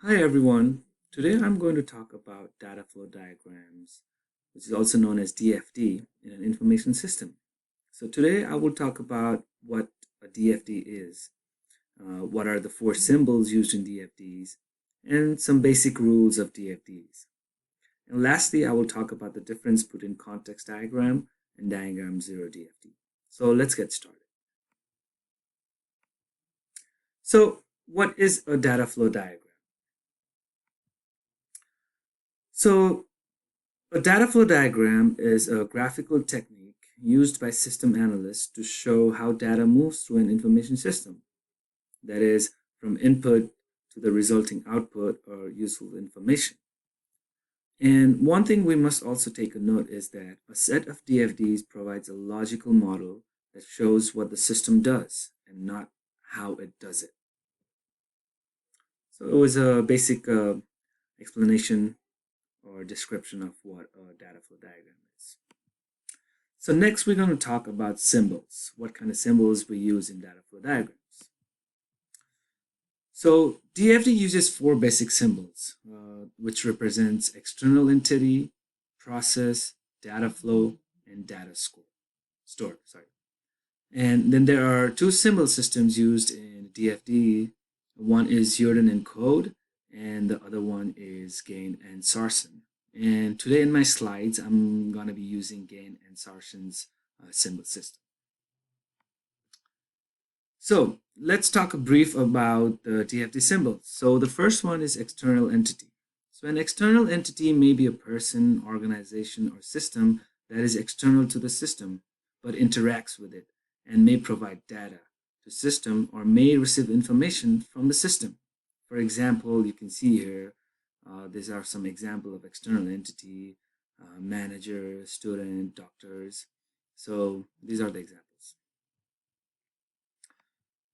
Hi everyone. Today I'm going to talk about data flow diagrams, which is also known as DFD in an information system. So today I will talk about what a DFD is, what are the four symbols used in DFDs, and some basic rules of DFDs. And lastly, I will talk about the difference between context diagram and diagram 0 DFD. So let's get started. So what is a data flow diagram? So a data flow diagram is a graphical technique used by system analysts to show how data moves through an information system. That is, from input to the resulting output or useful information. And one thing we must also take a note is that a set of DFDs provides a logical model that shows what the system does and not how it does it. So it was a basic explanation or description of what a data flow diagram is. So next we're going to talk about symbols, what kind of symbols we use in data flow diagrams. So DFD uses four basic symbols, which represents external entity, process, data flow, and data store. And then there are two symbol systems used in DFD. One is Jordan encode, and the other one is Gain and Sarsen. And today in my slides, I'm going to be using Gain and Sarsen's symbol system. So let's talk a brief about the DFD symbols. So the first one is external entity. So an external entity may be a person, organization, or system that is external to the system, but interacts with it and may provide data to system or may receive information from the system. For example, you can see here, these are some example of external entity, manager, student, doctors. So these are the examples.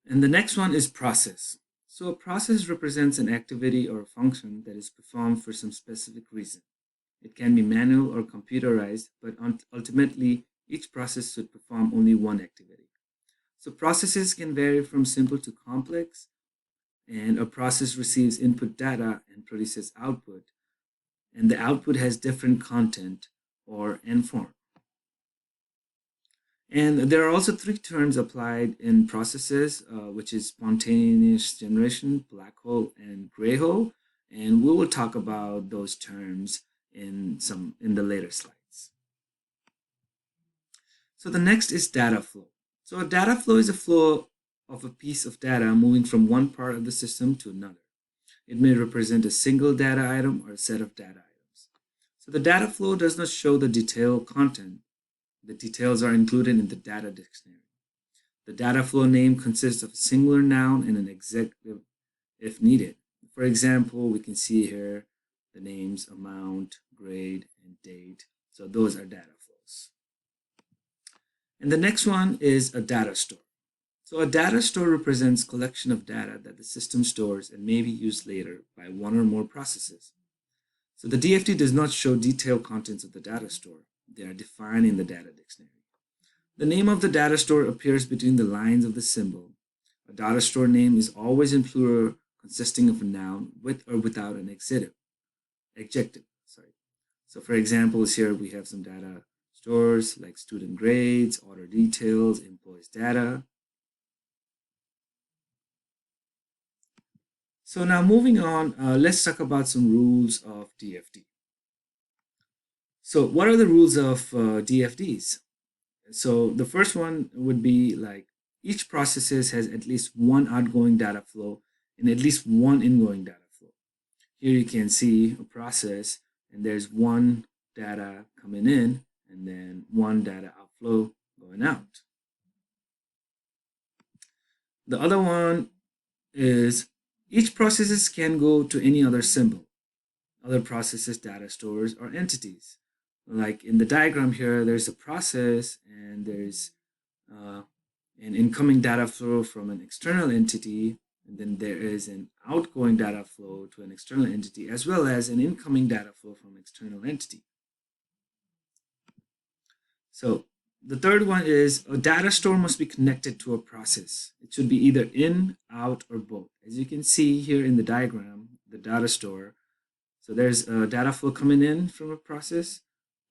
And the next one is process. So a process represents an activity or a function that is performed for some specific reason. It can be manual or computerized, but ultimately each process should perform only one activity. So processes can vary from simple to complex, and a process receives input data and produces output, and the output has different content or end form. And there are also three terms applied in processes, which is spontaneous generation, black hole, and gray hole. And we will talk about those terms in the later slides. So the next is data flow. So a data flow is a flow of a piece of data moving from one part of the system to another. It may represent a single data item or a set of data items. So the data flow does not show the detailed content. The details are included in the data dictionary. The data flow name consists of a singular noun and an adjective if needed. For example, we can see here the names amount, grade, and date. So those are data flows. And the next one is a data store. So a data store represents collection of data that the system stores and may be used later by one or more processes. So the DFD does not show detailed contents of the data store. They are defined in the data dictionary. The name of the data store appears between the lines of the symbol. A data store name is always in plural, consisting of a noun with or without an adjective. So for examples here, we have some data stores like student grades, order details, employees data. So now moving on, let's talk about some rules of DFD. So what are the rules of DFDs? So the first one would be like each process has at least one outgoing data flow and at least one ingoing data flow. Here you can see a process and there's one data coming in and then one data outflow going out. The other one is each processes can go to any other symbol, other processes, data stores, or entities. Like in the diagram here, there's a process and there's an incoming data flow from an external entity, and then there is an outgoing data flow to an external entity, as well as an incoming data flow from external entity. So the third one is a data store must be connected to a process. It should be either in, out, or both. As you can see here in the diagram, the data store. So there's a data flow coming in from a process,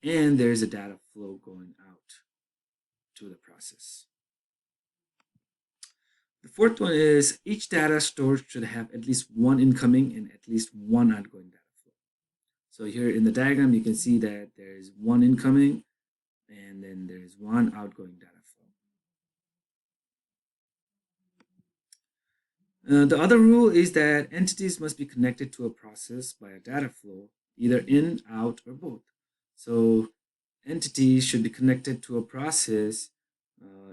and there's a data flow going out to the process. The fourth one is each data store should have at least one incoming and at least one outgoing data flow. So here in the diagram, you can see that there is one incoming and then there is one outgoing data flow. The other rule is that entities must be connected to a process by a data flow, either in, out, or both. So entities should be connected to a process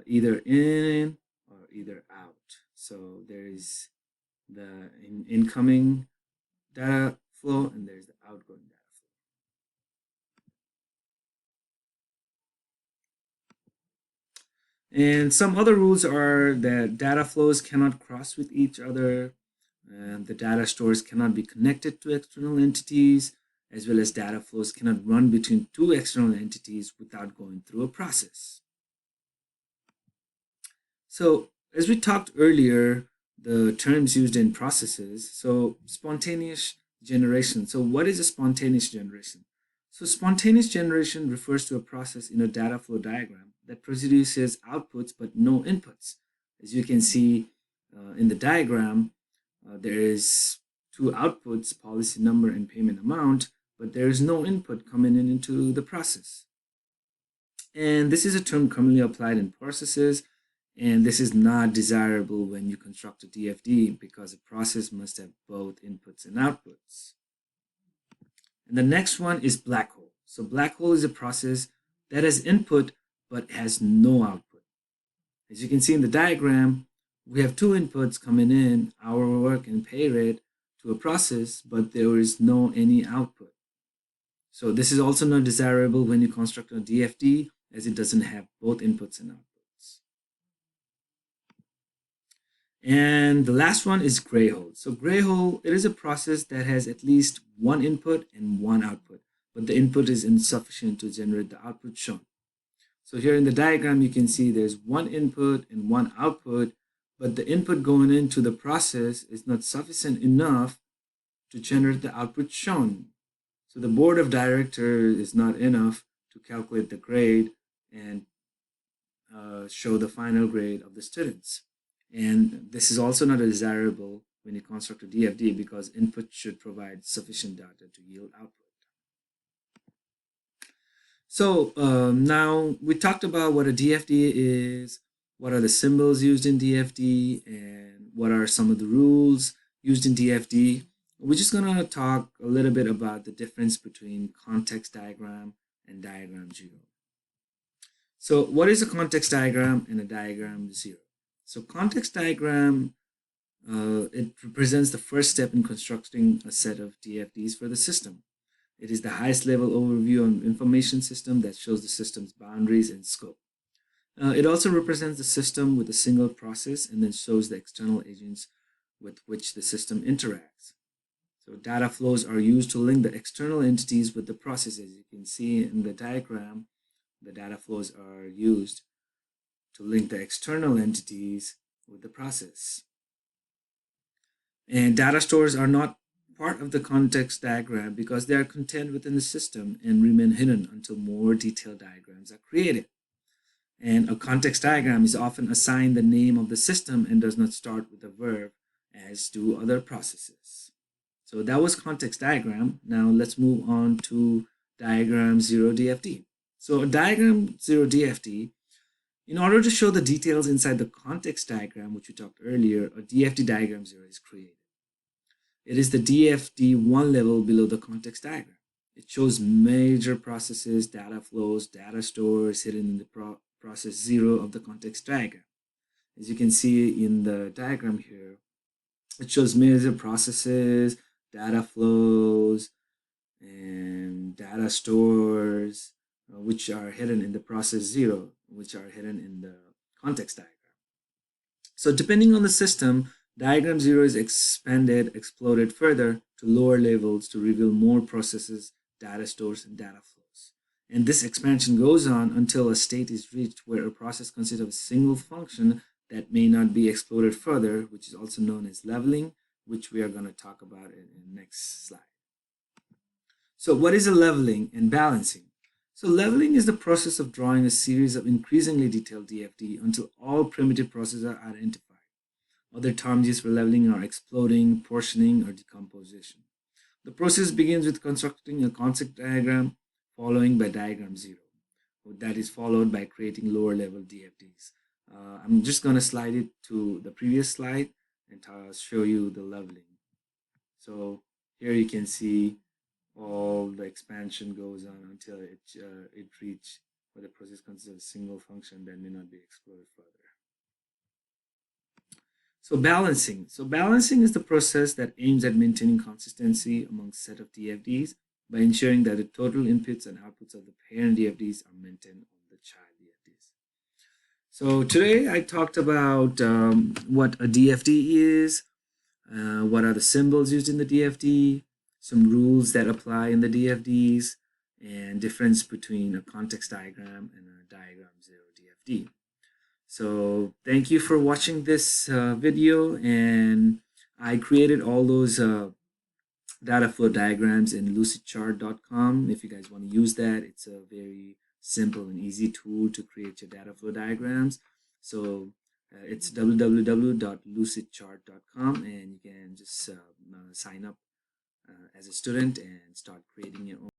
either in or either out. So there is the incoming data flow and there's the outgoing data flow. And some other rules are that data flows cannot cross with each other, and the data stores cannot be connected to external entities, as well as data flows cannot run between two external entities without going through a process. So as we talked earlier, the terms used in processes, so spontaneous generation. So what is a spontaneous generation? So spontaneous generation refers to a process in a data flow diagram that produces outputs but no inputs. As you can see in the diagram, there is two outputs, policy number and payment amount, but there is no input coming in into the process. And this is a term commonly applied in processes, and this is not desirable when you construct a DFD because a process must have both inputs and outputs. And the next one is black hole. So black hole is a process that has input but has no output. As you can see in the diagram, we have two inputs coming in, hour work and pay rate, to a process, but there is no any output. So this is also not desirable when you construct a DFD, as it doesn't have both inputs and outputs. And the last one is gray hole. So gray hole, it is a process that has at least one input and one output, but the input is insufficient to generate the output shown. So here in the diagram, you can see there's one input and one output, but the input going into the process is not sufficient enough to generate the output shown. So the board of directors is not enough to calculate the grade and show the final grade of the students. And this is also not desirable when you construct a DFD because input should provide sufficient data to yield output. So now we talked about what a DFD is, what are the symbols used in DFD, and what are some of the rules used in DFD. We're just going to talk a little bit about the difference between context diagram and diagram zero. So what is a context diagram and a diagram zero? So context diagram, it represents the first step in constructing a set of DFDs for the system. It is the highest level overview on information system that shows the system's boundaries and scope. It also represents the system with a single process and then shows the external agents with which the system interacts. So data flows are used to link the external entities with the process. As you can see in the diagram, the data flows are used to link the external entities with the process. And data stores are not part of the context diagram because they are contained within the system and remain hidden until more detailed diagrams are created. And a context diagram is often assigned the name of the system and does not start with a verb, as do other processes. So that was context diagram. Now let's move on to diagram zero DFD. So a diagram zero DFD, in order to show the details inside the context diagram, which we talked earlier, a DFD diagram zero is created. It is the DFD one level below the context diagram. It shows major processes, data flows, data stores hidden in the process zero of the context diagram. As you can see in the diagram here, it shows major processes, data flows, and data stores, which are hidden in the process zero, which are hidden in the context diagram. So depending on the system, diagram zero is expanded, exploded further to lower levels to reveal more processes, data stores, and data flows. And this expansion goes on until a state is reached where a process consists of a single function that may not be exploded further, which is also known as leveling, which we are going to talk about in the next slide. So what is a leveling and balancing? So leveling is the process of drawing a series of increasingly detailed DFT until all primitive processes are identified. Other terms used for leveling are exploding, portioning, or decomposition. The process begins with constructing a concept diagram, following by diagram 0. That is followed by creating lower level DFTs. I'm just going to slide it to the previous slide and show you the leveling. So here you can see all the expansion goes on until it reaches where the process consists of a single function that may not be explored further. So balancing. So balancing is the process that aims at maintaining consistency among a set of DFDs by ensuring that the total inputs and outputs of the parent DFDs are maintained on the child DFDs. So today I talked about what a DFD is, what are the symbols used in the DFD, some rules that apply in the DFDs, and difference between a context diagram and a diagram 0 DFD. So thank you for watching this video, and I created all those data flow diagrams in lucidchart.com. If you guys want to use that, it's a very simple and easy tool to create your data flow diagrams. So it's www.lucidchart.com, and you can just sign up as a student and start creating your own